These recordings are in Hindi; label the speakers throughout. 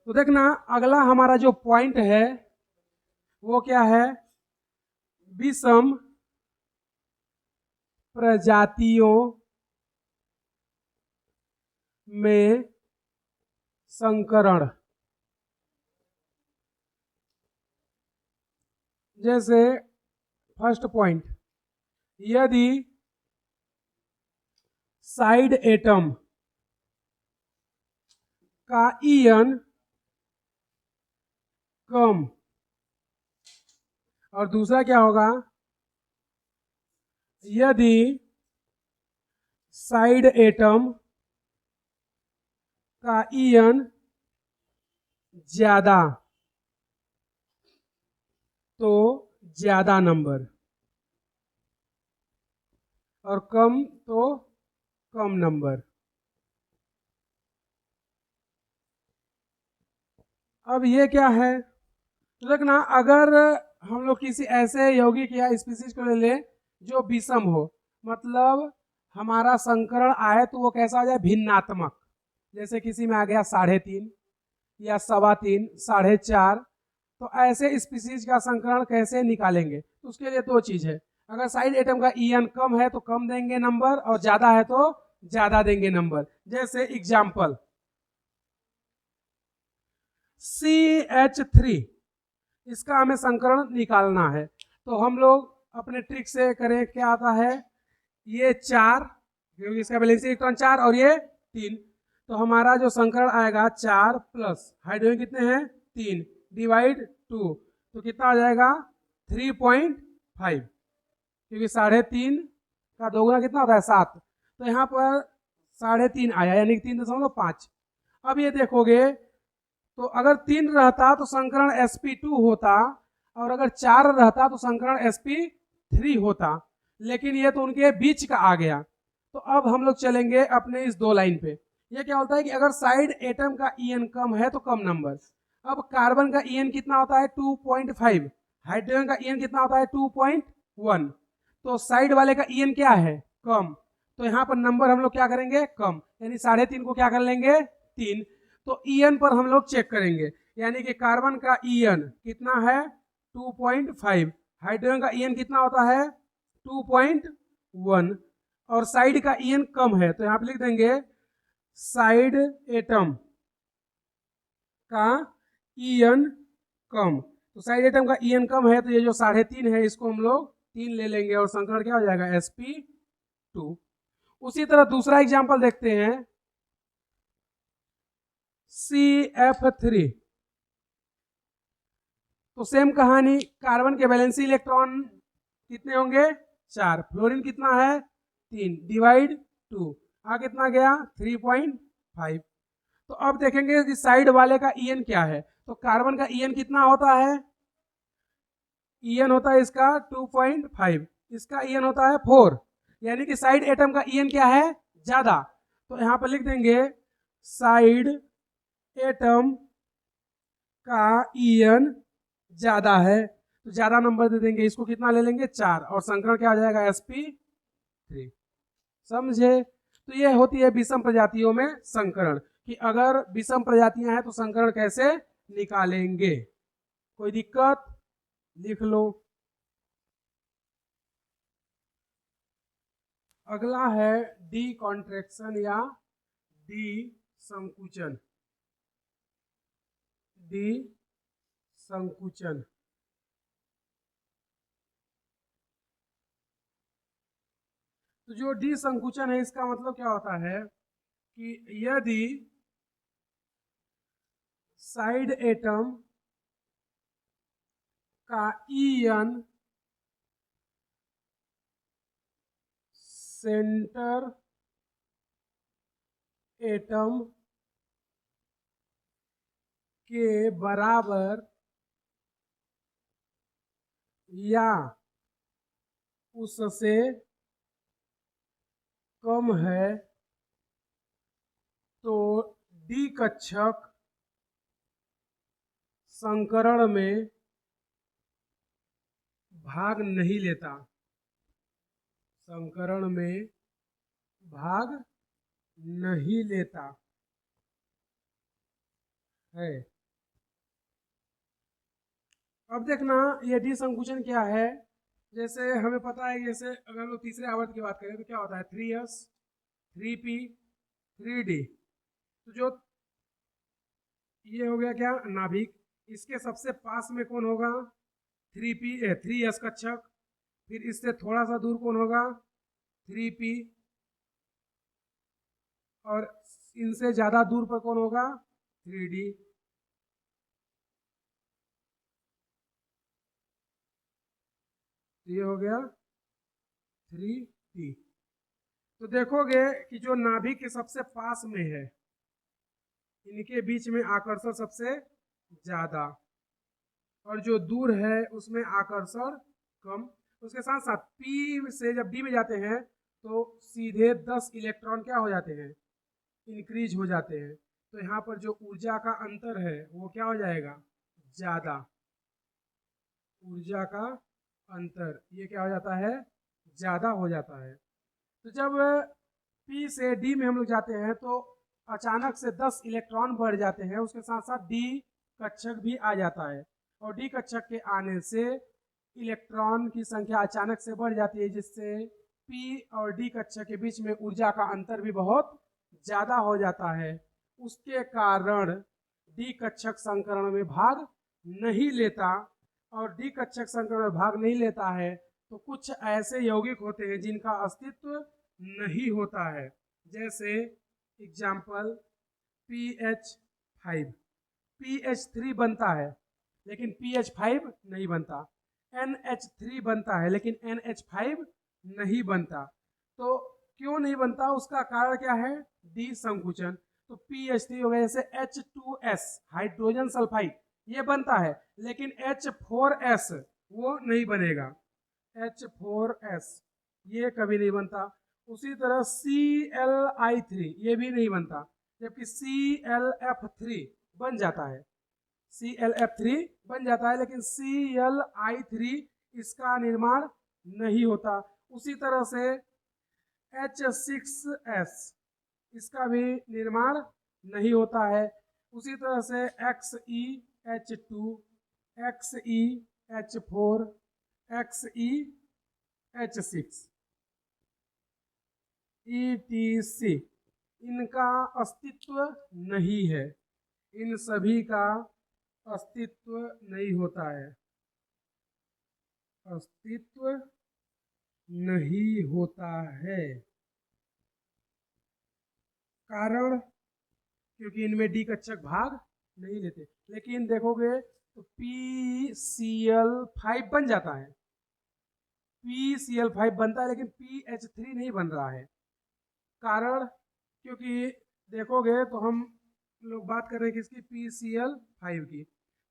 Speaker 1: तो देखना अगला हमारा जो पॉइंट है वो क्या है, विषम प्रजातियों में संकरण। जैसे फर्स्ट पॉइंट, यदि साइड एटम का ईएन कम, और दूसरा क्या होगा, यदि साइड एटम का ईएन ज्यादा तो ज्यादा नंबर, और कम तो कम नंबर। अब ये क्या है, तो देखना अगर हम लोग किसी ऐसे यौगिक या स्पीसीज को ले लें जो विषम हो, मतलब हमारा संकरण आए तो वो कैसा हो जाए, भिन्नात्मक। जैसे किसी में आ गया 3.5 या 3.25, 4.5, तो ऐसे स्पीसीज का संकरण कैसे निकालेंगे, तो उसके लिए दो चीज है। अगर साइड एटम का ईएन कम है तो कम देंगे नंबर, और ज्यादा है तो ज्यादा देंगे नंबर। जैसे एग्जाम्पल CH3, इसका हमें संकरण निकालना है, तो हम लोग अपने ट्रिक से करें। क्या आता है, ये 4, क्योंकि इसका वैलेंसी इलेक्ट्रॉन 4 और ये 3, तो हमारा जो संकरण आएगा 4 प्लस हाइड्रोजन कितने हैं 3 डिवाइड 2, तो कितना आ जाएगा 3.5, क्योंकि 3.5 का दोगुना कितना होता है 7, तो यहाँ पर 3.5 आया, यानी कि 3.5। अब ये देखोगे तो अगर 3 रहता तो संकरण sp2 होता, और अगर 4 रहता तो संकरण sp3 होता, लेकिन ये तो उनके बीच का आ गया। तो अब हम लोग चलेंगे अपने इस 2 लाइन पे। ये क्या होता है कि अगर साइड एटम का ईएन कम है तो कम नंबर। अब कार्बन का ईएन कितना होता है 2.5, हाइड्रोजन का ईएन कितना होता है 2.1, तो साइड वाले का ईएन क्या है कम, तो यहाँ पर नंबर हम लोग क्या करेंगे कम, यानी 3.5 को क्या कर लेंगे 3। तो ईएन पर हम लोग चेक करेंगे, यानी कि कार्बन का ईएन कितना है 2.5, हाइड्रोजन का ईएन कितना होता है 2.1, और साइड का ईएन कम है, तो यहाँ पे लिख देंगे साइड एटम का ईएन कम। तो साइड एटम का ईएन कम है, तो ये जो 3.5 है इसको हम लोग 3 ले लेंगे, और संकरण क्या हो जाएगा sp2। उसी तरह दूसरा एग्जांपल देखते हैं, CF3, तो सेम कहानी, कार्बन के वैलेंसी इलेक्ट्रॉन कितने होंगे 4, फ्लोरीन कितना है 3 डिवाइड 2, आ कितना गया 3.5। तो अब देखेंगे कि साइड वाले का ईएन क्या है, तो कार्बन का ईएन कितना होता है, ईएन होता है इसका 2.5, इसका ईएन होता है 4, यानी कि साइड एटम का ईएन क्या है ज्यादा, तो यहां पर लिख देंगे साइड एटम का ईएन ज्यादा है, तो ज्यादा नंबर दे देंगे, इसको कितना ले लेंगे 4, और संकरण क्या हो जाएगा sp3। समझे, तो ये होती है विषम प्रजातियों में संकरण, कि अगर विषम प्रजातियां हैं तो संकरण कैसे निकालेंगे। कोई दिक्कत, लिख लो। अगला है डी कॉन्ट्रैक्शन या डी संकुचन। डी संकुचन, तो जो डी संकुचन है इसका मतलब क्या होता है कि यदि साइड एटम का ईएन सेंटर एटम के बराबर या उससे कम है, तो डी कक्षक संकरण में भाग नहीं लेता, संकरण में भाग नहीं लेता है। अब देखना ये डी संकुचन क्या है। जैसे हमें पता है, जैसे अगर हम लोग तीसरे आवर्त की बात करें तो क्या होता है, 3s 3p 3d। तो जो ये हो गया क्या, नाभिक, इसके सबसे पास में कौन होगा, 3s कक्षक। फिर इससे थोड़ा सा दूर कौन होगा, 3p। और इनसे ज्यादा दूर पर कौन होगा, 3d। ये हो गया 3d। तो देखोगे कि जो नाभिक के सबसे पास में है, इनके बीच में आकर्षण सबसे ज्यादा, और जो दूर है उसमें आकर्षण कम। उसके साथ साथ P से जब D में जाते हैं तो सीधे 10 इलेक्ट्रॉन क्या हो जाते हैं, इंक्रीज हो जाते हैं। तो यहाँ पर जो ऊर्जा का अंतर है वो क्या हो जाएगा, ज्यादा। ऊर्जा का अंतर ये क्या हो जाता है, ज्यादा हो जाता है। तो जब P से D में हम लोग जाते हैं तो अचानक से 10 इलेक्ट्रॉन बढ़ जाते हैं, उसके साथ साथ D कक्षक भी आ जाता है। और D कक्षक के आने से इलेक्ट्रॉन की संख्या अचानक से बढ़ जाती है, जिससे P और D कक्षक के बीच में ऊर्जा का अंतर भी बहुत ज़्यादा हो जाता है। उसके कारण D कक्षक संकरण में भाग नहीं लेता। और D कक्षक संकरण में भाग नहीं लेता है तो कुछ ऐसे यौगिक होते हैं जिनका अस्तित्व नहीं होता है। जैसे एग्जाम्पल PH5, PH3 बनता है लेकिन PH5 नहीं बनता। NH3 बनता है लेकिन NH5 नहीं बनता। तो क्यों नहीं बनता, उसका कारण क्या है, डी संकुचन। तो PH3 हो गया, जैसे H2S हाइड्रोजन सल्फाइड ये बनता है लेकिन H4S वो नहीं बनेगा, H4S ये कभी नहीं बनता। उसी तरह Cli3 ये भी नहीं बनता, जबकि ClF3 बन जाता है, ClF3 बन जाता है लेकिन Cli3 इसका निर्माण नहीं होता। उसी तरह से H6S इसका भी निर्माण नहीं होता है। उसी तरह से XeH2, XeH4, XeH6 ETC इनका अस्तित्व नहीं है, इन सभी का अस्तित्व नहीं होता है, अस्तित्व नहीं होता है। कारण क्योंकि इनमें डी कक्षक भाग नहीं लेते। लेकिन देखोगे तो PCl5 बन जाता है, PCl5 बनता है लेकिन PH3 नहीं बन रहा है। कारण क्योंकि देखोगे तो हम लोग बात कर रहे हैं किसकी, PCl5 की।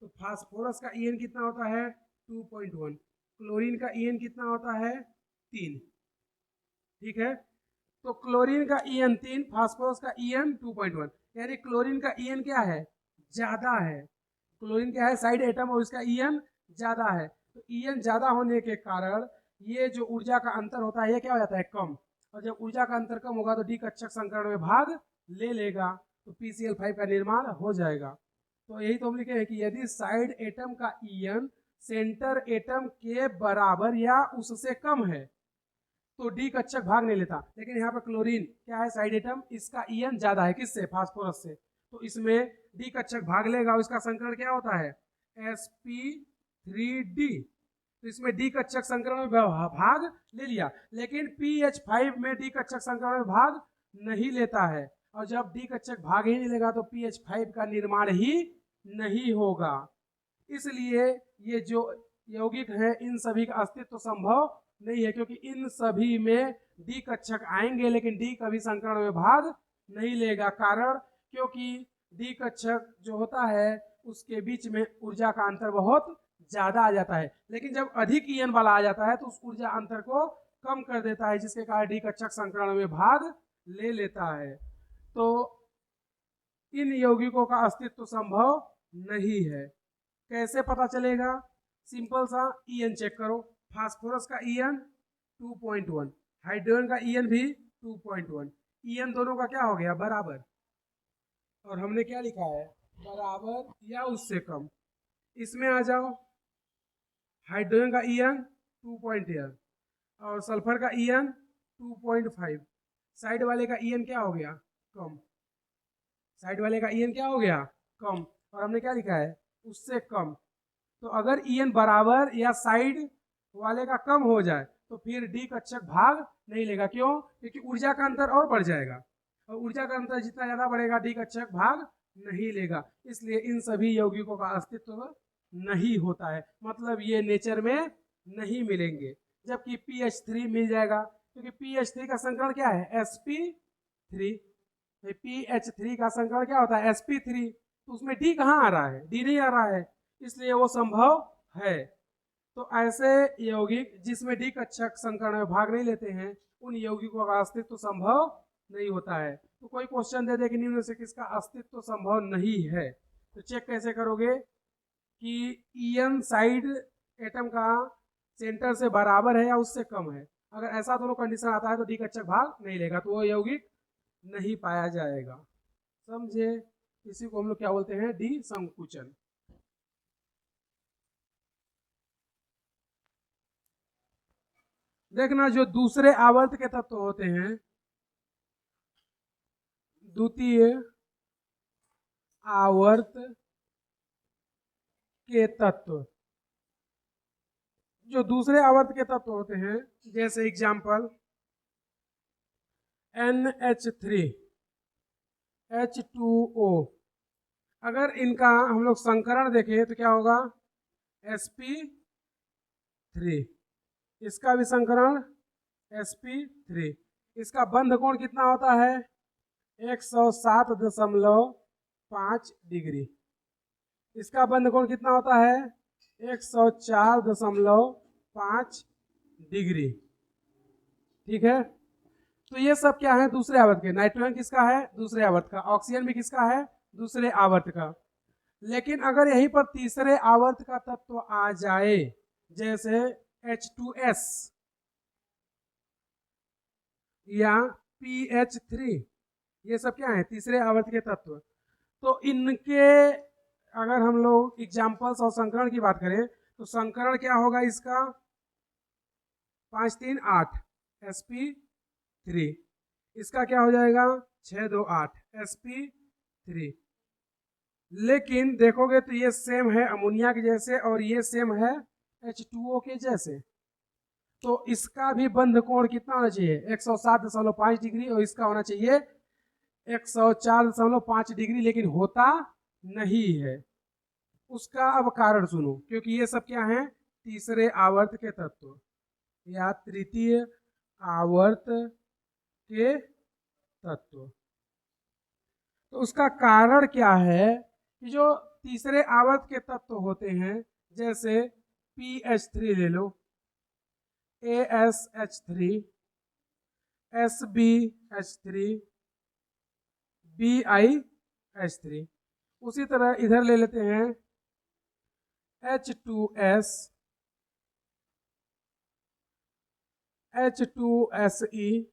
Speaker 1: तो फास्फोरस का EN कितना होता है, 2.1। क्लोरीन का EN कितना होता है, 3। ठीक है, तो क्लोरीन का EN 3, फास्फोरस का EN 2.1, यानी क्लोरीन का EN क्या है, ज्यादा है। क्लोरीन क्या है, साइड एटम, और इसका EN ज्यादा है। तो EN ज्यादा होने के कारण ये जो ऊर्जा का अंतर होता है ये क्या हो जाता है, कम। और जब ऊर्जा का अंतर कम होगा तो डी कक्षक संकरण में भाग ले लेगा, तो PCl5 का निर्माण हो जाएगा। तो यही तो हम लिखे हैं कि यदि साइड एटम का EN सेंटर एटम के बराबर या उससे कम है तो डी कक्षक भाग नहीं लेता। लेकिन यहाँ पर क्लोरीन क्या है, साइड एटम, इसका EN ज्यादा है, किससे, फास्फोरस से, तो इसमें डी कक्षक भाग लेगा और इसका संकरण क्या होता है, sp3d। तो इसमें डी कक्षक संकरण में भाग ले लिया, लेकिन PH5 में डी कक्षक संकरण में भाग नहीं लेता है। और जब डी कक्षक भाग ही नहीं लेगा तो PH5 का निर्माण ही नहीं होगा। इसलिए ये जो यौगिक है इन सभी का अस्तित्व संभव नहीं है, क्योंकि इन सभी में डी कक्षक आएंगे लेकिन डी कभी संकरण में भाग नहीं लेगा। कारण क्योंकि डी कक्षक जो होता है उसके बीच में ऊर्जा का अंतर बहुत ज्यादा आ जाता है, लेकिन जब अधिक EN वाला आ जाता है तो उस ऊर्जा अंतर को कम कर देता है, जिसके कारण डी कक्षक संकरण में भाग ले लेता है। तो इन यौगिकों का अस्तित्व संभव नहीं है। कैसे पता चलेगा, सिंपल सा EN चेक करो। फास्फोरस का EN 2.1, हाइड्रोजन का EN भी 2.1, EN दोनों का क्या हो गया, बराबर। और हमने क्या लिखा है, बराबर या उससे कम। इसमें आ जाओ, हाइड्रोजन का ईएन 2.8 और सल्फर का ईएन 2.5। साइड वाले का ईएन क्या हो गया? कम। साइड वाले का ईएन क्या हो गया? कम। और हमने क्या लिखा है? उससे कम। तो अगर ईएन बराबर या साइड वाले का कम हो जाए तो फिर डी कक्षक भाग नहीं लेगा। क्यों? क्योंकि ऊर्जा का अंतर और बढ़ जाएगा, और ऊर्जा का अंतर जितना ज्यादा बढ़ेगा डी कक्षक भाग नहीं लेगा। इसलिए इन सभी यौगिकों का अस्तित्व नहीं होता है, मतलब ये नेचर में नहीं मिलेंगे। जबकि PH3 मिल जाएगा, क्योंकि PH3 का संकरण क्या है? sp3। PH3 का संकरण क्या होता है? sp3। तो उसमें डी कहाँ आ रहा है? डी नहीं आ रहा है, इसलिए वो संभव है। तो ऐसे यौगिक जिसमें डी कक्षक संकरण में भाग नहीं लेते हैं, उन यौगिकों का अस्तित्व संभव नहीं होता है। तो कोई क्वेश्चन दे दे कि निम्न से किसका अस्तित्व संभव नहीं है, तो चेक कैसे करोगे कि ईएन साइड एटम का सेंटर से बराबर है या उससे कम है। अगर ऐसा दोनों कंडीशन आता है तो डी कक्षक भाग नहीं लेगा, तो वो यौगिक नहीं पाया जाएगा। समझे? इसी को हम लोग क्या बोलते हैं? डी संकुचन। देखना, जो दूसरे आवर्त के तत्व होते हैं, द्वितीय आवर्त के तत्व, जो दूसरे आवर्त के तत्व होते हैं, जैसे एग्जाम्पल NH3 H2O, अगर इनका हम लोग संकरण देखें तो क्या होगा? sp3। इसका भी संकरण sp3। इसका बंध कोण कितना होता है? 107.5 डिग्री। इसका बंध कोण कितना होता है? 104.5 डिग्री। ठीक है, तो ये सब क्या है? दूसरे आवर्त के। नाइट्रोजन किसका है? दूसरे आवर्त का। ऑक्सीजन भी किसका है? दूसरे आवर्त का। लेकिन अगर यहीं पर तीसरे आवर्त का तत्व आ जाए, जैसे H2S या PH3, ये सब क्या है? तीसरे आवर्त के तत्व। तो इनके अगर हम लोग एग्जाम्पल्स और संकरण की बात करें तो संकरण क्या होगा इसका? 5 3 8 sp3। इसका क्या हो जाएगा? 6 2 8 sp3। लेकिन देखोगे तो ये सेम है अमोनिया के जैसे, और ये सेम है H2O के जैसे। तो इसका भी बंध कोण कितना होना चाहिए? 107.5 डिग्री, और इसका होना चाहिए 104.5 डिग्री, लेकिन होता नहीं है। उसका अब कारण सुनो, क्योंकि ये सब क्या है? तीसरे आवर्त के तत्व या तृतीय आवर्त के तत्व। तो उसका कारण क्या है कि जो तीसरे आवर्त के तत्व होते हैं, जैसे PH3 ले लो, ASH3, SbH3, BiH3। उसी तरह इधर ले लेते हैं H2S, H2Se,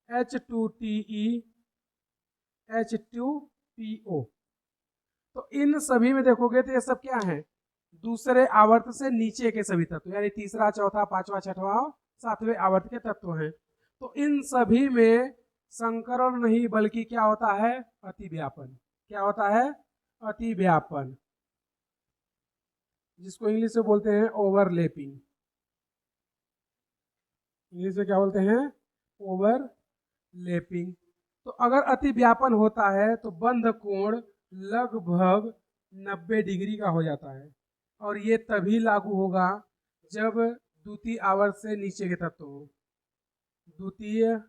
Speaker 1: H2Te, H2PO। तो इन सभी में देखोगे तो ये सब क्या है? दूसरे आवर्त से नीचे के सभी तत्व, यानी तीसरा चौथा पांचवा छठवां सातवें आवर्त के तत्व हैं। तो इन सभी में संकरण नहीं बल्कि क्या होता है? अतिव्यापन। क्या होता है? अतिव्यापन, जिसको इंग्लिश में बोलते हैं ओवरलैपिंग। इंग्लिश में क्या बोलते हैं? ओवरलैपिंग। तो अगर अतिव्यापन होता है तो बंध कोण लगभग 90 डिग्री का हो जाता है, और ये तभी लागू होगा जब द्वितीय आवर्त से नीचे के तत्व हो। द्वितीय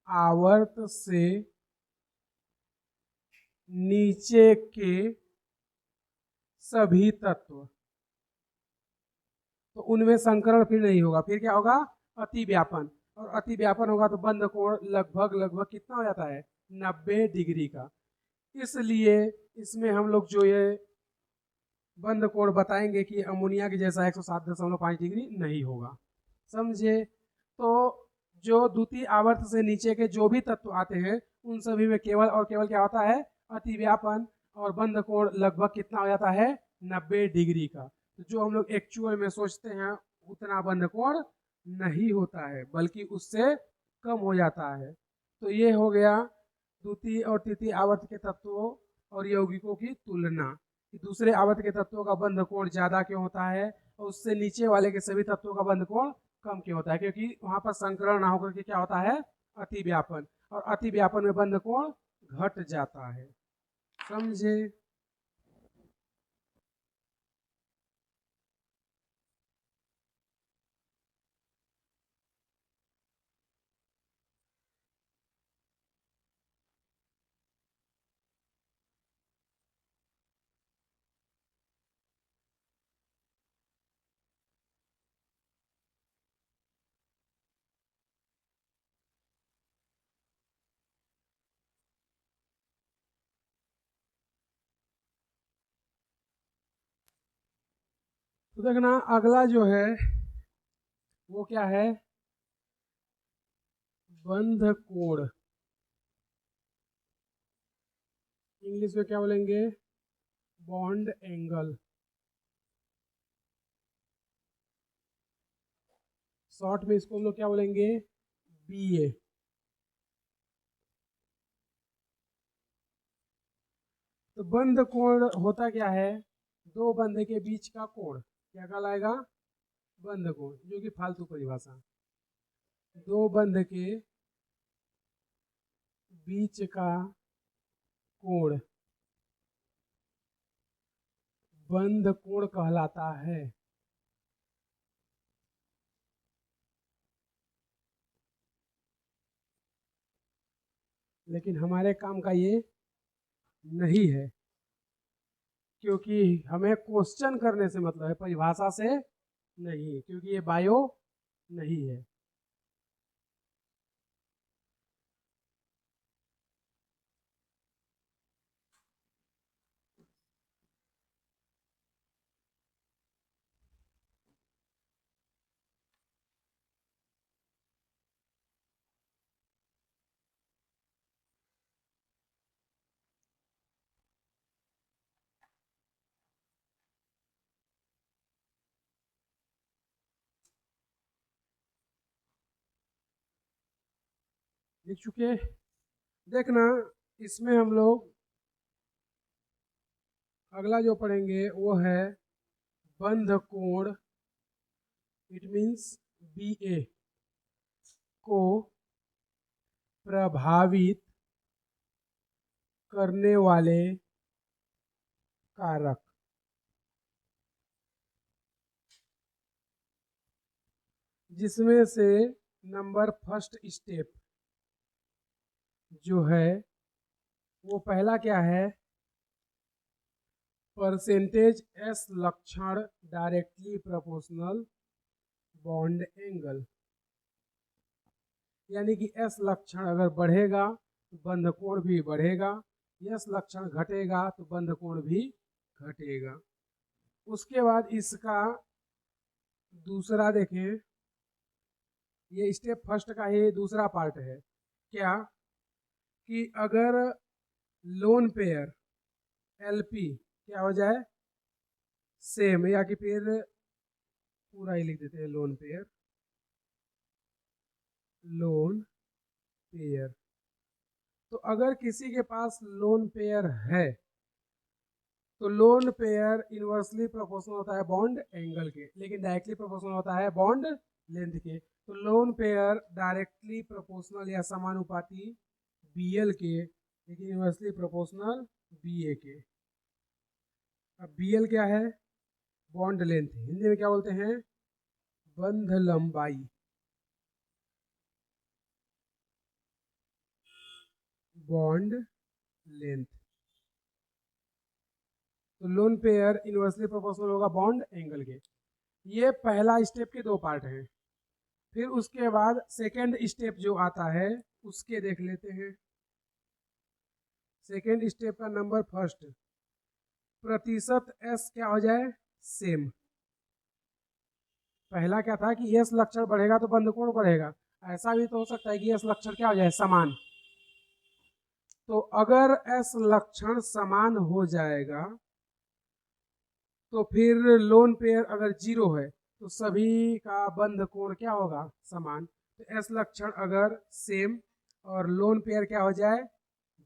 Speaker 1: आवर्त से नीचे के सभी तत्व, तो उनमें संकरण फिर नहीं होगा। फिर क्या होगा? अतिव्यापन। और अतिव्यापन होगा तो बंध कोण लगभग कितना हो जाता है? 90 डिग्री का। इसलिए इसमें हम लोग जो ये बंध कोण बताएंगे कि अमोनिया के जैसा 107.5 डिग्री नहीं होगा। समझे? तो जो द्वितीय आवर्त से नीचे के जो भी तत्व आते हैं, उन सभी में केवल और केवल क्या होता है? अतिव्यापन, और बंध कोण लगभग कितना हो जाता है? 90 डिग्री का। तो जो हम लोग एक्चुअल में सोचते हैं उतना बंध कोण नहीं होता है, बल्कि उससे कम हो जाता है। तो ये हो गया द्वितीय और तृतीय आवर्त के तत्वों और यौगिकों की तुलना, कि दूसरे आवर्त के तत्वों का बंध कोण ज्यादा क्यों होता है और उससे नीचे वाले के सभी तत्वों का बंध कोण कम क्यों होता है, क्योंकि वहां पर संकरण ना होकर के क्या होता है, अति व्यापन, और अति व्यापन में बंध कोण घट जाता है। समझे? तो देखना अगला जो है वो क्या है, बंध कोण। इंग्लिश में क्या बोलेंगे, बॉन्ड एंगल। शॉर्ट में इसको हम लोग क्या बोलेंगे, BA। तो बंध कोण होता क्या है, दो बंध के बीच का कोण क्या कहलाएगा, बंध कोण, जो कि फालतू परिभाषा। दो बंध के बीच का कोण बंध कोण कहलाता है। लेकिन हमारे काम का ये नहीं है, क्योंकि हमें क्वेश्चन करने से मतलब है, परिभाषा से नहीं, क्योंकि ये बायो नहीं है। लिख चुके? देखना इसमें हम लोग अगला जो पढ़ेंगे वो है बंध कोण, इट मीन्स BA को प्रभावित करने वाले कारक। जिसमें से नंबर फर्स्ट स्टेप जो है वो पहला क्या है, परसेंटेज S लक्षण डायरेक्टली प्रोपोर्शनल बॉन्ड एंगल। यानी कि S लक्षण अगर बढ़ेगा तो बंध कोण भी बढ़ेगा, S लक्षण घटेगा तो बंध कोण भी घटेगा। उसके बाद इसका दूसरा देखें, ये स्टेप फर्स्ट का ही दूसरा पार्ट है क्या, कि अगर लोन पेयर LP क्या हो जाए, सेम, या कि फिर पूरा ही लिख देते हैं लोन पेयर, लोन पेयर। तो अगर किसी के पास लोन पेयर है तो लोन पेयर इनवर्सली प्रोपोर्शनल होता है बॉन्ड एंगल के, लेकिन डायरेक्टली प्रोपोर्शनल होता है बॉन्ड लेंथ के। तो लोन पेयर डायरेक्टली प्रोपोर्शनल या समानुपाती BL के, लेकिन इनवर्सली प्रोपोर्शनल BA के। अब BL क्या है, बॉन्ड लेंथ, हिंदी में क्या बोलते हैं, बंध लंबाई। Bond length. तो लोन पेयर इनवर्सली प्रोपोर्शनल होगा बॉन्ड एंगल के। ये पहला स्टेप के दो पार्ट हैं। फिर उसके बाद सेकेंड स्टेप जो आता है उसके देख लेते हैं। सेकेंड स्टेप का नंबर फर्स्ट, प्रतिशत S क्या हो जाए, सेम। पहला क्या था कि S लक्षण बढ़ेगा तो बंध कोण बढ़ेगा, ऐसा भी तो हो सकता है कि S लक्षण क्या हो जाए, समान। तो अगर S लक्षण समान हो जाएगा तो फिर लोन पेयर अगर जीरो है तो सभी का बंध कोण क्या होगा, समान। तो एस लक्षण अगर सेम और लोन पेयर क्या हो जाए,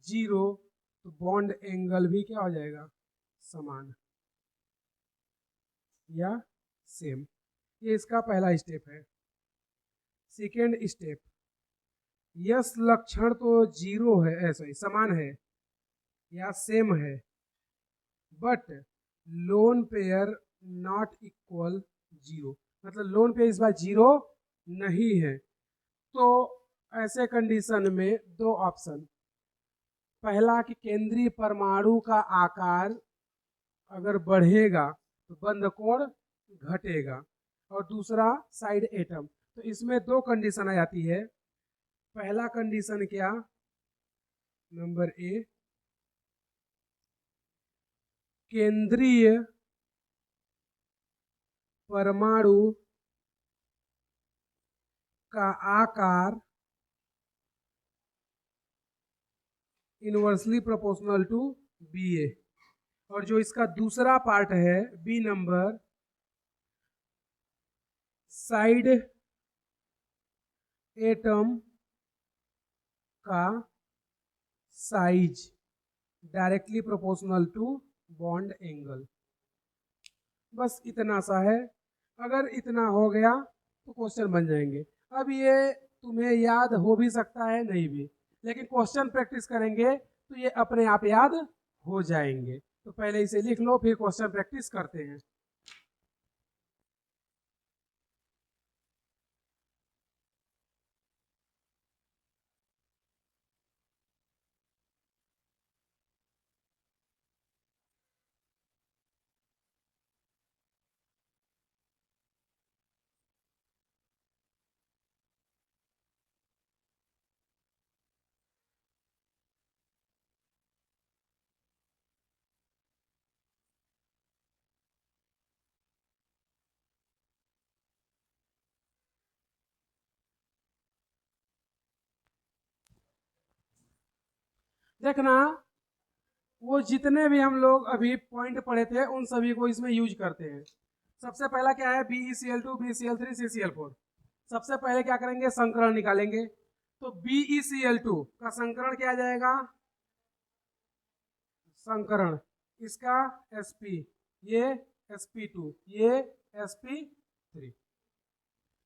Speaker 1: जीरो, तो बॉन्ड एंगल भी क्या हो जाएगा, समान या सेम। ये इसका पहला स्टेप है। सेकेंड स्टेप, यस लक्षण तो जीरो है, सॉरी समान है या सेम है, but lone pair not equal zero, मतलब लोन पेयर इस बार जीरो नहीं है। तो ऐसे कंडीशन में दो ऑप्शन, पहला कि केंद्रीय परमाणु का आकार अगर बढ़ेगा तो बंध कोण घटेगा, और दूसरा साइड एटम। तो इसमें दो कंडीशन आ जाती है। पहला कंडीशन क्या, नंबर ए, केंद्रीय परमाणु का आकार inversely proportional to B A, और जो इसका दूसरा पार्ट है बी नंबर, साइड एटम का size directly proportional to bond angle. बस इतना सा है। अगर इतना हो गया तो क्वेश्चन बन जाएंगे। अब ये तुम्हें याद हो भी सकता है, नहीं भी, लेकिन क्वेश्चन प्रैक्टिस करेंगे तो ये अपने आप याद हो जाएंगे। तो पहले इसे लिख लो, फिर क्वेश्चन प्रैक्टिस करते हैं। देखना, वो जितने भी हम लोग अभी पॉइंट पढ़े थे उन सभी को इसमें यूज करते हैं। सबसे पहला क्या है, BeCl2 BeCl3 CCl4। सबसे पहले क्या करेंगे, संकरण निकालेंगे। तो BeCl2 का संकरण क्या आ जाएगा, संकरण इसका Sp, ये Sp2, ये Sp3।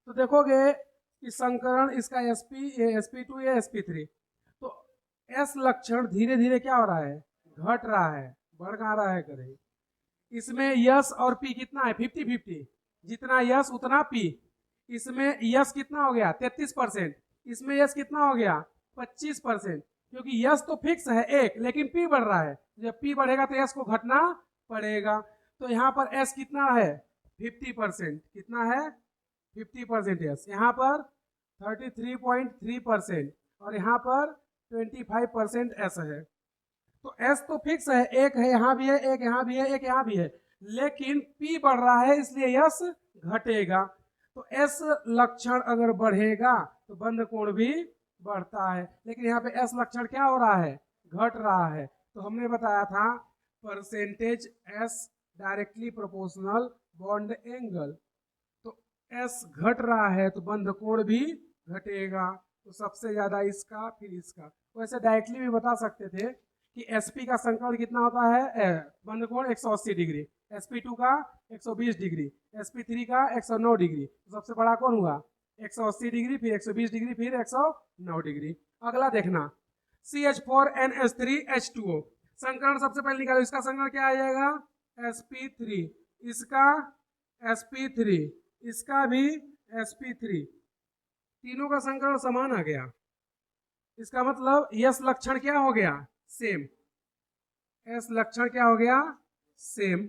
Speaker 1: तो देखोगे कि संकरण इसका Sp, ये Sp2, ये Sp3। तो S लक्षण धीरे धीरे क्या हो रहा है, घट रहा है, बढ़ कहाँ रहा है करे। इसमें यस और पी कितना है, 50-50, जितना यस उतना पी। इसमें यस कितना हो गया, 33%। इसमें यस कितना हो गया, 25%, क्योंकि यस तो फिक्स है एक, लेकिन पी बढ़ रहा है। जब पी बढ़ेगा तो यस को घटना पड़ेगा। तो यहाँ पर एस कितना है, 50%, कितना है, 50% यस। यहाँ पर 33.3% और यहाँ पर 25% एस है। तो एस तो फिक्स है, एक है यहाँ भी है, एक यहाँ भी है, एक यहाँ भी है, लेकिन पी बढ़ रहा है इसलिए यस घटेगा। तो एस लक्षण अगर बढ़ेगा तो बंध कोण भी बढ़ता है, लेकिन यहाँ पे एस लक्षण क्या हो रहा है, घट रहा है। तो हमने बताया था percentage S directly proportional bond angle. तो एस घट रहा है तो बंध कोण भी घटेगा। तो सबसे ज्यादा इसका, फिर इसका। वैसे डायरेक्टली भी बता सकते थे कि Sp का संकरण कितना होता है, बंध कोण 180 डिग्री, Sp2 का 120 डिग्री, Sp3 का 109 डिग्री। तो सबसे बड़ा कौन हुआ, 180 डिग्री, फिर 120 डिग्री, फिर 109 डिग्री। अगला देखना, CH4NH3H2O। संकरण सबसे पहले निकालो, इसका संकरण क्या आ जाएगा, Sp3, इसका Sp3, इसका भी Sp3, तीनों का संकरण समान आ गया। इसका मतलब यस लक्षण क्या हो गया, सेम। एस लक्षण क्या हो गया, सेम।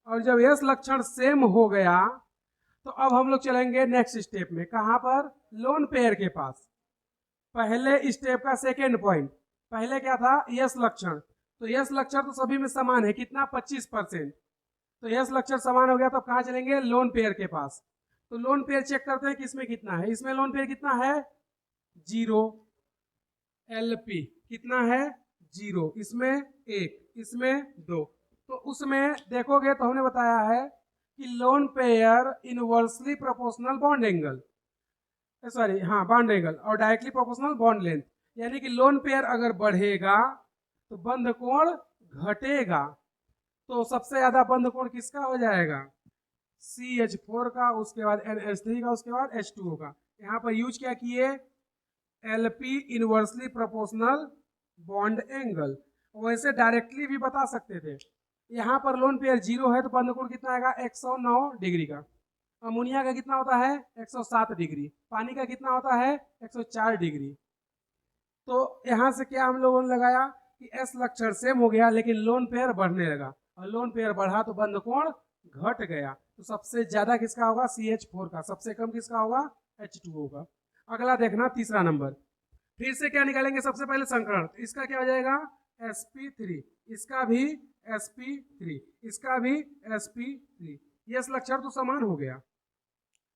Speaker 1: और जब यस लक्षण सेम हो गया तो अब हम लोग चलेंगे नेक्स्ट स्टेप में। कहां पर, लोन पेयर के पास। पहले स्टेप का सेकेंड पॉइंट, पहले क्या था, यस लक्षण। तो यस लक्षण तो सभी में समान है, कितना, 25%। तो यस लक्षण समान हो गया तो कहां चलेंगे, लोन पेयर के पास। तो लोन पेयर चेक करते हैं कि इसमें कितना है। इसमें लोन पेयर कितना है, 0। LP कितना है, 0। इसमें 1, इसमें 2। तो उसमें देखोगे तो हमने बताया है कि lone pair inversely proportional bond angle, sorry हाँ बॉन्ड एंगल और डायरेक्टली प्रोपोर्शनल बॉन्ड लेंथ, यानी कि लोन पेयर अगर बढ़ेगा तो बंध कोण घटेगा। तो सबसे ज्यादा बंध कोण किसका हो जाएगा? CH4 का, उसके बाद NH3 का, उसके बाद H2O का। यहाँ पर यूज क्या किए? LP inversely proportional bond angle. वैसे डायरेक्टली भी बता सकते थे। यहाँ पर लोन पेयर 0 है तो बंध कोण कितना आएगा? 109 डिग्री का। अमोनिया का कितना होता है? 107 डिग्री। पानी का कितना होता है? 104 डिग्री। तो यहाँ से क्या हम लोगों ने लगाया कि एस लक्षण सेम हो गया, लेकिन लोन पेयर बढ़ने लगा, और लोन पेयर बढ़ा तो बंध कोण घट गया। तो सबसे ज्यादा किसका होगा? CH4 का। सबसे कम किसका होगा? H2O का। अगला देखना तीसरा नंबर। फिर से क्या निकालेंगे? सबसे पहले संकरण। तो इसका क्या हो जाएगा? sp3, इसका भी sp3, इसका भी sp3। यस लक्षण तो समान हो गया।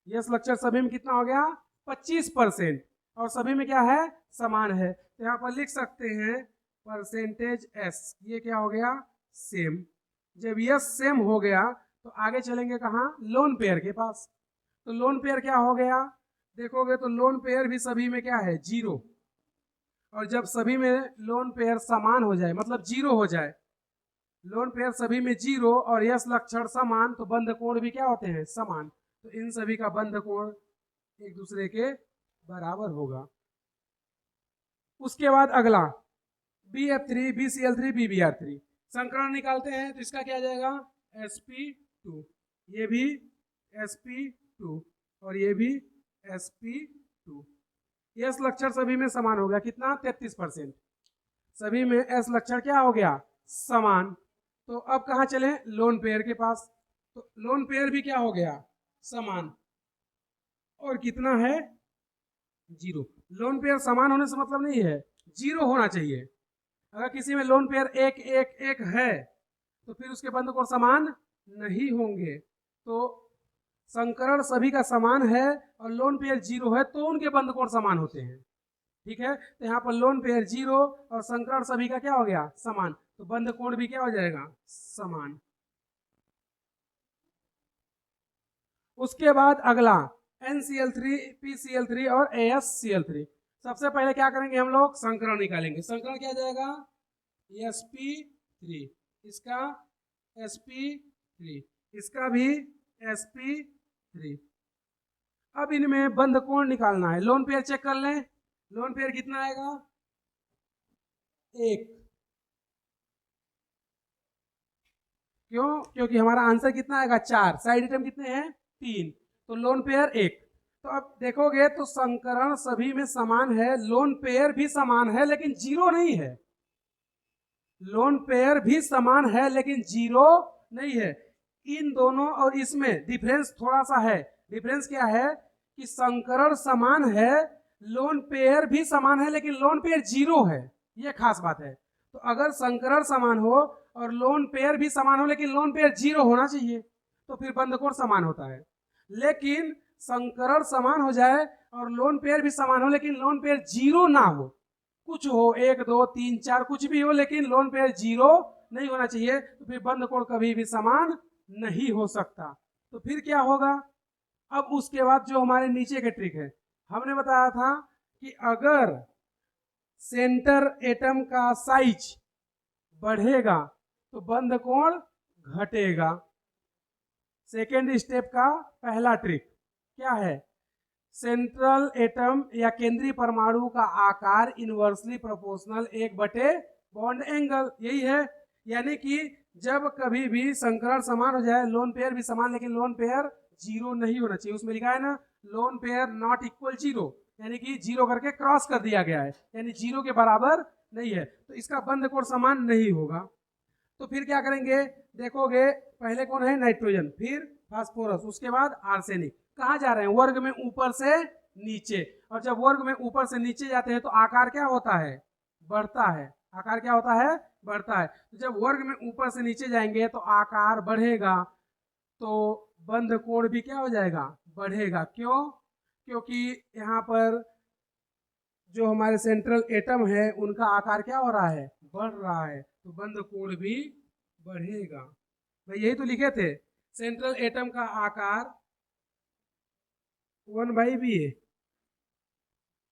Speaker 1: यस लक्षण सभी में कितना हो गया? 25%। और सभी में क्या है? समान है। तो यहाँ पर लिख सकते हैं परसेंटेज S, ये क्या हो गया? सेम। जब यस सेम हो गया तो आगे चलेंगे कहाँ? लोन पेयर के पास। तो लोन पेयर क्या हो गया? देखोगे तो लोन पेयर भी सभी में क्या है? 0। और जब सभी में लोन पेयर समान हो जाए, मतलब 0 हो जाए, लोन पेयर सभी में 0 और यस लक्षण समान, तो बंध कोण भी क्या होते हैं? समान। तो इन सभी का बंध कोण एक दूसरे के बराबर होगा। उसके बाद अगला BF3, BCl3, BBr3 संकरण निकालते हैं। तो इसका क्या आ जाएगा? sp2, ये भी sp2 और ये भी sp2। एस लक्षण सभी में समान हो गया। कितना? 33%। सभी में एस लक्षण क्या हो गया? समान। तो अब कहाँ चले? लोन पेयर के पास। तो लोन पेयर भी क्या हो गया? समान। और कितना है? 0। लोन पेयर समान होने से मतलब नहीं है 0 होना चाहिए। अगर किसी में लोन पेयर 1 1 1 है तो फिर उसके बंध कोण समान नहीं होंगे। तो संकरण सभी का समान है और लोन पेयर 0 है तो उनके बंध कोण समान होते हैं। ठीक है, तो यहाँ पर लोन पेयर 0 और संकरण सभी का क्या हो गया? समान। तो बंध कोण भी क्या हो जाएगा? समान। उसके बाद अगला NCl3, PCl3 और AsCl3। सबसे पहले क्या करेंगे? हम लोग संकरण निकालेंगे। संकरण क्या जाएगा? sp3, इसका sp3, इसका भी sp3। अब इनमें बंध कोण निकालना है। लोन पेयर चेक कर लें। लोन पेयर कितना आएगा? 1। क्यों? क्योंकि हमारा आंसर कितना आएगा? 4। साइड आइटम कितने हैं? 3। तो लोन पेयर 1। तो अब देखोगे तो संकरण सभी में समान है, लोन पेयर भी समान है, लेकिन 0 नहीं है। लोन पेयर भी समान है लेकिन 0 नहीं है। इन दोनों और इसमें डिफरेंस थोड़ा सा है। डिफरेंस क्या है? कि संकरण समान है, लोन पेयर भी समान है, लेकिन लोन पेयर 0 है। ये खास बात है। तो अगर संकरण समान हो और लोन पेयर भी समान हो लेकिन लोन पेयर 0 होना चाहिए, तो फिर बंध कोण समान होता है। लेकिन संकरण समान हो जाए और लोन पेयर भी समान हो लेकिन लोन पेयर 0 ना हो, कुछ हो 1 2 3 4 कुछ भी हो, लेकिन लोन पेयर 0 नहीं होना चाहिए, तो फिर बंध कोण कभी भी समान नहीं हो सकता। तो फिर क्या होगा? अब उसके बाद जो हमारे नीचे के ट्रिक है, हमने बताया था कि अगर सेंटर एटम का साइज बढ़ेगा तो बंध कोण घटेगा। सेकेंड स्टेप का पहला ट्रिक क्या है? सेंट्रल एटम या केंद्रीय परमाणु का आकार इनवर्सली प्रोपोर्शनल 1/, बॉन्ड एंगल। यही है, यानी कि जब कभी भी संकरण समान हो जाए, लोन पेयर भी समान, लेकिन लोन पेयर 0 नहीं होना चाहिए। उसमें लिखा है ना, लोन पेयर नॉट इक्वल 0, यानी कि 0 करके क्रॉस कर दिया गया है, यानी 0 के बराबर नहीं है, तो इसका बंध कोण समान नहीं होगा। तो फिर क्या करेंगे? देखोगे पहले कौन है? नाइट्रोजन, फिर फास्फोरस, उसके बाद आर्सेनिक। कहाँ जा रहे हैं? वर्ग में ऊपर से नीचे। और जब वर्ग में ऊपर से नीचे जाते हैं तो आकार क्या होता है? बढ़ता है। आकार क्या होता है? बढ़ता है। तो जब वर्ग में ऊपर से नीचे जाएंगे तो आकार बढ़ेगा, तो बंध कोण भी क्या हो जाएगा? बढ़ेगा। क्यों? क्योंकि यहाँ पर जो हमारे सेंट्रल एटम है उनका आकार क्या हो रहा है? बढ़ रहा है, तो बंध कोण भी बढ़ेगा। भाई यही तो लिखे थे, सेंट्रल एटम का आकार 1/b है,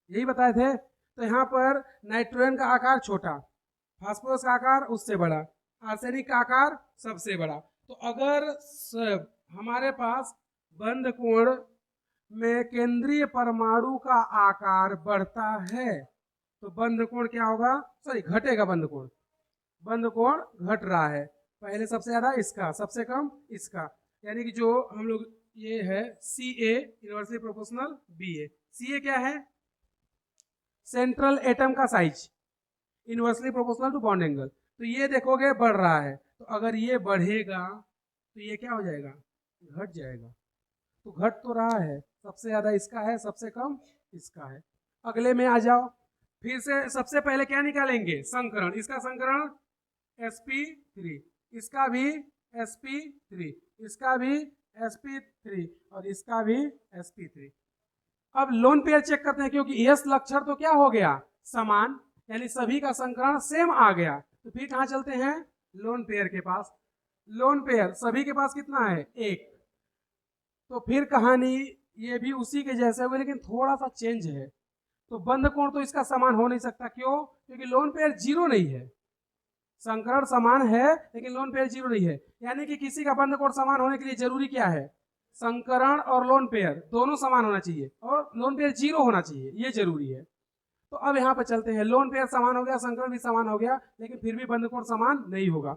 Speaker 1: यही बताए थे। तो यहाँ पर नाइट्रोजन का आकार छोटा, फास्फोरस का आकार उससे बड़ा, आर्सेनिक का आकार सबसे बड़ा। तो अगर हमारे पास बंध कोण में केंद्रीय परमाणु का आकार बढ़ता है तो बंध कोण क्या होगा, सॉरी घटेगा, बंध कोण, बंध कोण घट रहा है। पहले सबसे ज्यादा इसका, सबसे कम इसका, यानी कि जो हम लोग ये है C A inversely proportional B A. C A क्या है, सेंट्रल एटम का size inversely proportional to bond angle. तो ये देखोगे बढ़ रहा है, तो अगर ये बढ़ेगा तो ये क्या हो जाएगा, घट जाएगा। तो घट तो रहा है, सबसे ज्यादा इसका है, सबसे कम इसका है। अगले में आ जाओ, फिर से सबसे पहले क्या निकालेंगे, संकरण। इसका संकरण sp3, इसका भी sp3, इसका भी sp3 और इसका भी sp3। अब लोन पेयर चेक करते हैं, क्योंकि यस लक्षण तो क्या हो गया, समान, यानी सभी का संकरण सेम आ गया। तो फिर कहाँ चलते हैं, लोन पेयर के पास। लोन पेयर सभी के पास कितना है, एक। तो फिर कहानी ये भी उसी के जैसे हुए, लेकिन थोड़ा सा चेंज है। तो बंध कोण तो इसका समान हो नहीं सकता, क्यों, क्योंकि लोन पेयर जीरो नहीं है। संकरण समान है लेकिन लोन पेयर जीरो नहीं है, यानी कि किसी का बंध कोण समान होने के लिए जरूरी क्या है, संकरण और लोन पेयर दोनों समान होना चाहिए और लोन पेयर जीरो होना चाहिए, ये जरूरी है। तो अब यहाँ पर चलते हैं, लोन पेयर समान हो गया, संकरण भी समान हो गया, लेकिन फिर भी बंध कोण समान नहीं होगा।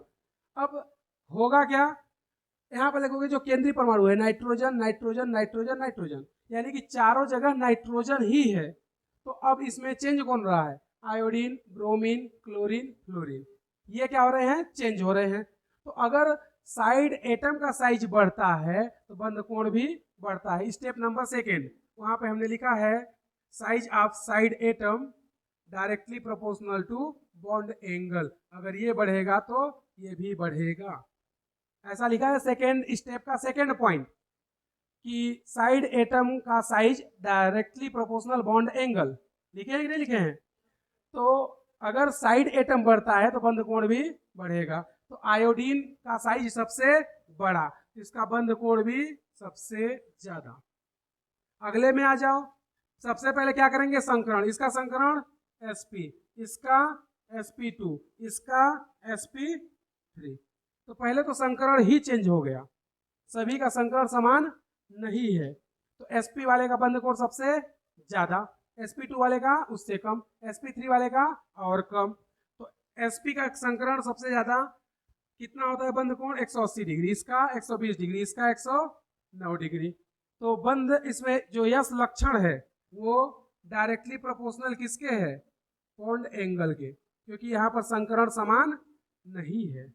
Speaker 1: अब होगा क्या, यहाँ पर देखोगे जो केंद्रीय परमाणु है, नाइट्रोजन नाइट्रोजन नाइट्रोजन नाइट्रोजन, यानी कि चारों जगह नाइट्रोजन ही है। तो अब इसमें चेंज कौन रहा है, आयोडीन, ब्रोमीन, क्लोरीन, फ्लोरीन, ये क्या हो रहे हैं, चेंज हो रहे हैं। तो अगर साइड एटम का साइज बढ़ता है तो बंध कोण भी बढ़ता है। स्टेप नंबर सेकेंड, वहां पे हमने लिखा है size of side atom directly proportional to bond angle, अगर ये बढ़ेगा तो ये भी बढ़ेगा, ऐसा लिखा है सेकेंड स्टेप का सेकेंड पॉइंट, कि साइड एटम का size directly proportional bond angle. लिखे हैं कि नहीं लिखे हैं, तो अगर साइड एटम बढ़ता है तो बंध कोण भी बढ़ेगा। तो आयोडीन का साइज सबसे बड़ा, इसका बंध कोण भी सबसे ज्यादा। अगले में आ जाओ, सबसे पहले क्या करेंगे, संकरण। इसका संकरण sp, इसका sp2, इसका sp3। तो पहले तो संकरण ही चेंज हो गया, सभी का संकरण समान नहीं है। तो sp वाले का बंध कोण सबसे ज्यादा, sp2 वाले का उससे कम, sp3 वाले का और कम। तो sp का संकरण सबसे ज्यादा कितना होता है, बंध कोण 180 डिग्री, इसका 120 डिग्री, इसका 109 डिग्री। तो बंध इसमें जो यस लक्षण है वो डायरेक्टली प्रोपोर्शनल किसके है, बॉन्ड एंगल के, क्योंकि यहाँ पर संकरण समान नहीं है।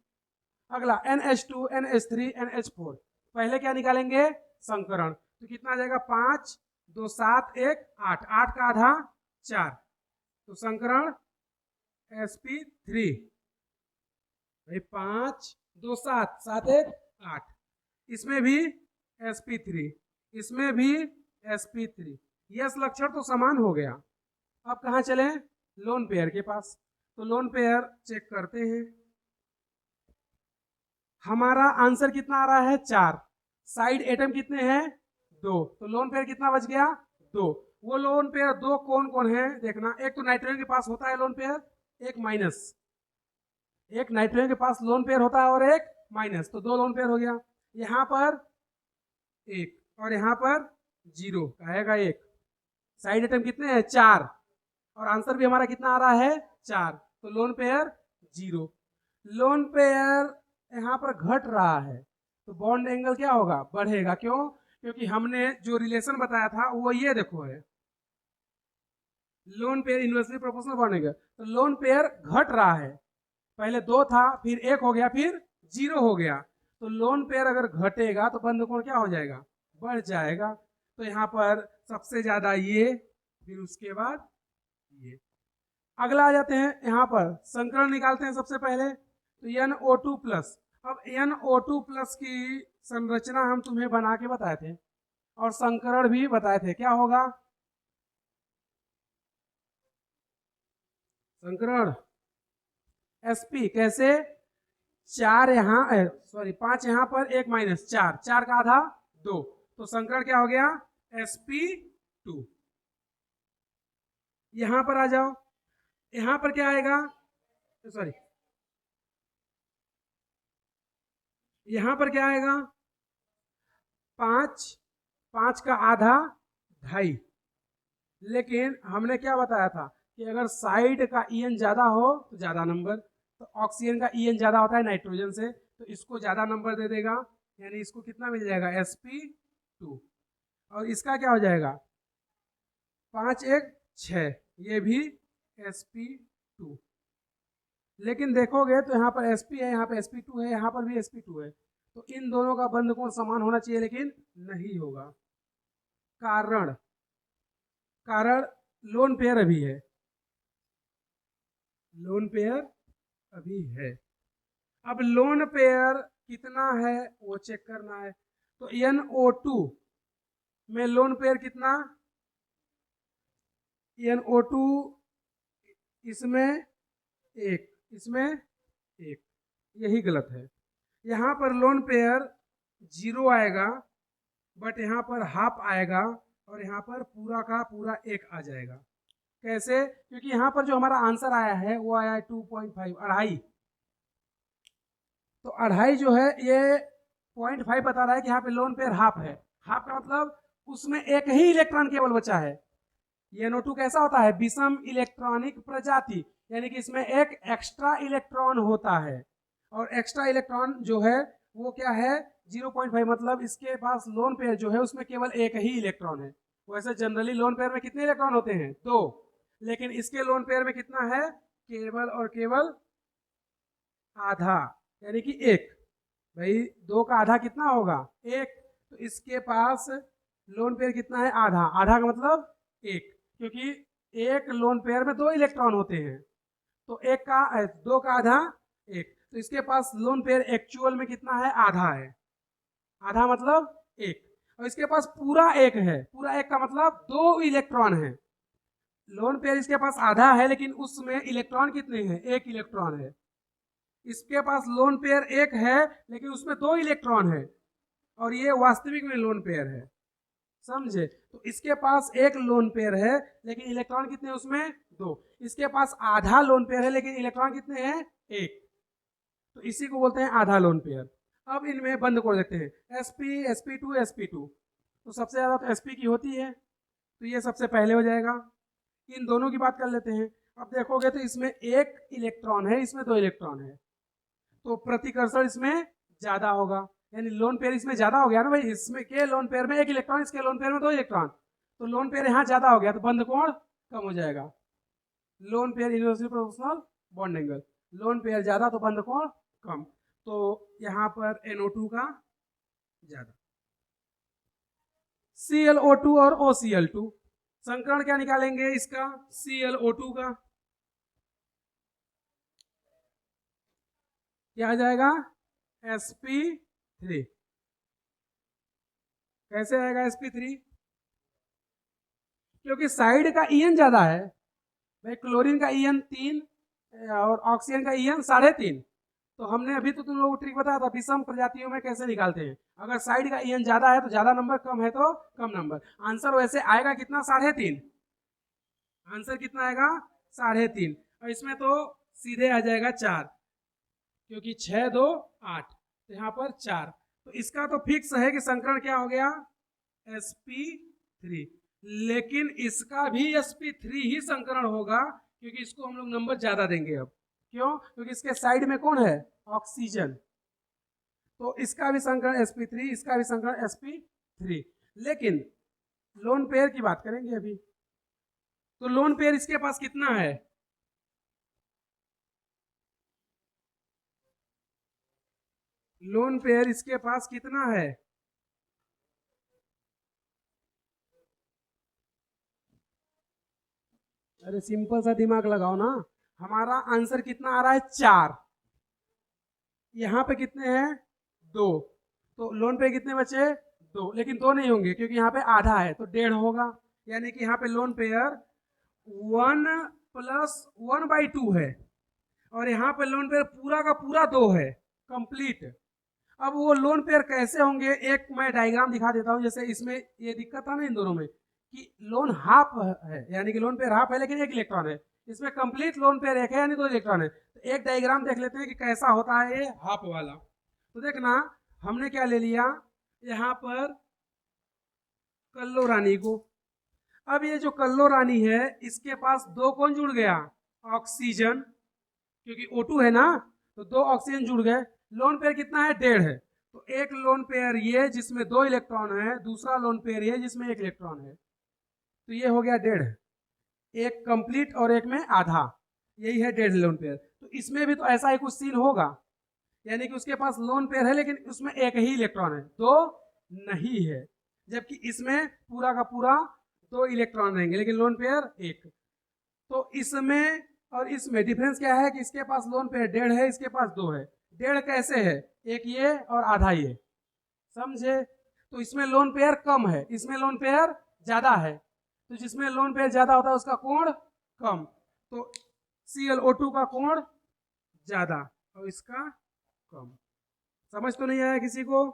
Speaker 1: अगला NH2 NH3 NH4, पहले क्या निकालेंगे, संकरण। तो कितना आ जाएगा, 5 2 7 1 8, 8 का आधा 4, तो संकरण sp3, 5 2 7 7 1 8, इसमें भी sp3, इसमें भी sp3, यस लक्षण तो समान हो गया। अब कहाँ चले, लोन पेयर के पास। तो लोन पेयर चेक करते हैं, हमारा आंसर कितना आ रहा है, 4, साइड एटम कितने हैं, 2, तो लोन पेयर कितना बच गया, 2। वो लोन पेयर 2 कौन कौन है देखना, एक तो नाइट्रोजन के पास होता है लोन पेयर, एक माइनस, एक नाइट्रोजन के पास लोन पेयर होता है और एक माइनस, तो 2 लोन पेयर हो गया। यहाँ पर 1 और यहाँ पर 0 आएगा 1, साइड एटम कितने हैं, 4, और आंसर भी हमारा कितना आ रहा है, 4, तो लोन पेयर 0। लोन पेयर यहाँ पर घट रहा है तो बॉन्ड एंगल क्या होगा, बढ़ेगा, क्यों, क्योंकि हमने जो रिलेशन बताया था वो ये देखो है, lone pair inversely proportional bond angle. तो लोन पेयर घट रहा है, पहले 2 था, फिर 1 हो गया, फिर 0 हो गया। तो लोन पेयर अगर घटेगा तो बंध कोण क्या हो जाएगा, बढ़ जाएगा। तो यहाँ पर सबसे ज्यादा ये, फिर उसके बाद ये। अगला आ जाते हैं, यहाँ पर संकरण निकालते हैं सबसे पहले, तो NO2+। अब NO2+ की संरचना हम तुम्हें बना के बताए थे और संकरण भी बताए थे, क्या होगा, संकरण sp कैसे, 4 यहाँ, सॉरी 5 यहाँ पर, 1 माइनस 4, 4 का आधा 2, तो संकरण क्या हो गया sp2। यहां पर आ जाओ, यहां पर क्या आएगा, सॉरी यहां पर क्या आएगा, 5, 5 का आधा 2.5, लेकिन हमने क्या बताया था कि अगर साइड का ईएन ज्यादा हो तो ज्यादा नंबर, तो ऑक्सीजन का ईएन ज्यादा होता है नाइट्रोजन से, तो इसको ज्यादा नंबर दे देगा, यानी इसको कितना मिल जाएगा sp2, और इसका क्या हो जाएगा 5 1 6, ये भी sp2। लेकिन देखोगे तो यहाँ पर sp है, यहाँ पर sp2 है, यहाँ पर भी sp2 है, तो इन दोनों का बंध कोण समान होना चाहिए, लेकिन नहीं होगा। कारण, कारण लोन पेयर अभी है, लोन पेयर अभी है। अब लोन पेयर कितना है वो चेक करना है, तो NO2 में लोन पेयर कितना, NO2 इसमें 1, इसमें 1, यही गलत है। यहाँ पर लोन पेयर 0 आएगा, बट यहाँ पर हाफ आएगा, और यहाँ पर पूरा का पूरा 1 आ जाएगा। कैसे, क्योंकि यहाँ पर जो हमारा आंसर आया है वो आया है 2.5, 2.5, तो 2.5 जो है ये 0.5 बता रहा है कि यहाँ पे लोन पेयर हाफ है। हाफ का मतलब उसमें एक ही इलेक्ट्रॉन केवल बचा है। ये NO2 कैसा होता है, विषम इलेक्ट्रॉनिक प्रजाति, यानी कि इसमें एक एक्स्ट्रा इलेक्ट्रॉन होता है, और एक्स्ट्रा इलेक्ट्रॉन जो है वो क्या है 0.5, मतलब इसके पास लोन पेयर जो है उसमें केवल एक ही इलेक्ट्रॉन है। वैसे जनरली लोन पेयर में कितने इलेक्ट्रॉन होते हैं, 2, लेकिन इसके लोन पेयर में कितना है, केवल और केवल आधा, यानी कि 1। भाई 2 का आधा कितना होगा 1, तो इसके पास लोन पेयर कितना है, आधा, आधा का मतलब 1, क्योंकि एक लोन पेयर में 2 इलेक्ट्रॉन होते हैं, तो 2 का आधा 1, तो इसके पास लोन पेयर एक्चुअल में कितना है, आधा है, आधा मतलब 1, और इसके पास पूरा 1 है, पूरा 1 का मतलब 2 इलेक्ट्रॉन है। लोन पेयर इसके पास आधा है, लेकिन उसमें इलेक्ट्रॉन कितने हैं, 1 इलेक्ट्रॉन है। इसके पास लोन पेयर 1 है, लेकिन उसमें 2 इलेक्ट्रॉन है, और ये वास्तविक में लोन पेयर है, समझे। तो इसके पास 1 लोन पेयर है, लेकिन इलेक्ट्रॉन कितने हैं उसमें, 2। इसके पास आधा लोन पेयर है, लेकिन इलेक्ट्रॉन कितने हैं, 1, तो इसी को बोलते हैं आधा लोन पेयर। अब इनमें बंद कर देते हैं, sp sp2 sp2, तो सबसे ज्यादा तो sp की होती है, तो ये सबसे पहले हो जाएगा। इन दोनों की बात कर लेते हैं। अब देखोगे तो इसमें 1 इलेक्ट्रॉन है, इसमें 2 इलेक्ट्रॉन है, तो प्रतिकर्षण इसमें ज्यादा होगा, यानी लोन पेयर इसमें ज्यादा हो गया ना भाई, इसमें के लोन पेयर में 1 इलेक्ट्रॉन, इसके लोन पेयर में 2 इलेक्ट्रॉन, तो लोन पेयर यहाँ ज्यादा हो गया, तो बंध कोण कम हो जाएगा। Lone pair inversely proportional bond angle, lone pair ज्यादा तो बंध कोण कम, तो यहाँ पर NO2 का ज्यादा। ClO2 और OCl2, संकरण क्या निकालेंगे इसका, ClO2 का क्या आ जाएगा, sp3। कैसे आएगा sp3, क्योंकि साइड का ईएन ज्यादा है भाई, क्लोरीन का ईएन 3 और ऑक्सीजन का ईएन 3.5, तो हमने अभी तो तुम लोगों को ट्रिक बताया था विषम प्रजातियों में कैसे निकालते हैं, अगर साइड का ईएन ज्यादा है तो ज्यादा नंबर, कम है तो कम नंबर। आंसर वैसे आएगा कितना, 3.5, आंसर कितना आएगा 3.5, और इसमें तो सीधे आ जाएगा 4, क्योंकि 6 2 8, तो यहाँ पर 4, तो इसका तो फिक्स है कि संकरण क्या हो गया sp3, लेकिन इसका भी sp3 ही संकरण होगा, क्योंकि इसको हम लोग नंबर ज्यादा देंगे। अब क्यों, क्योंकि इसके साइड में कौन है, ऑक्सीजन, तो इसका भी संकरण sp3, इसका भी संकरण sp3, लेकिन लोन पेयर की बात करेंगे अभी। तो लोन पेयर इसके पास कितना है, लोन पेयर इसके पास कितना है, अरे सिंपल सा दिमाग लगाओ ना, हमारा आंसर कितना आ रहा है 4, यहाँ पे कितने हैं 2, तो लोन पे कितने बचे 2, लेकिन 2 नहीं होंगे क्योंकि यहाँ पे आधा है, तो 1.5 होगा, यानी कि यहाँ पे लोन पेयर 1 + 1/2 है, और यहाँ पे लोन पेयर पूरा का पूरा 2 है, कंप्लीट। अब वो लोन पेयर कैसे होंगे, एक मैं डायग्राम दिखा देता हूँ। जैसे इसमें ये दिक्कत था ना इन दोनों में कि लोन हाफ है, यानी कि लोन पेयर हाफ है लेकिन एक इलेक्ट्रॉन है। इसमें कंप्लीट लोन पेयर एक है यानी 2 इलेक्ट्रॉन है। तो एक डायग्राम देख लेते हैं कि कैसा होता है ये हाफ वाला। तो देखना हमने क्या ले लिया यहाँ पर, कल्लो रानी को। अब ये जो कल्लो रानी है इसके पास 2 कौन जुड़ गया, ऑक्सीजन, क्योंकि O2 है ना, तो 2 ऑक्सीजन जुड़ गए। लोन पेयर कितना है, 1.5 है। तो एक लोन पेयर ये जिसमें 2 इलेक्ट्रॉन है, दूसरा लोन पेयर ये जिसमें 1 इलेक्ट्रॉन है। तो ये हो गया 1.5, एक कंप्लीट और एक में आधा, यही है 1.5 लोन पेयर। तो इसमें भी तो ऐसा ही कुछ सीन होगा, यानी कि उसके पास लोन पेयर है लेकिन उसमें एक ही इलेक्ट्रॉन है, 2 नहीं है। जबकि इसमें पूरा का पूरा 2 इलेक्ट्रॉन रहेंगे लेकिन लोन पेयर 1। तो इसमें और इसमें डिफरेंस क्या है कि इसके पास लोन पेयर 1.5 है, इसके पास 2 है। 1.5 कैसे है, एक ये और आधा ये, समझे। तो इसमें लोन पेयर कम है, इसमें लोन पेयर ज्यादा है। तो जिसमें लोन पेयर ज्यादा होता है उसका कोण कम, तो ClO2 का कोण ज्यादा और इसका कम। समझ तो नहीं आया किसी को?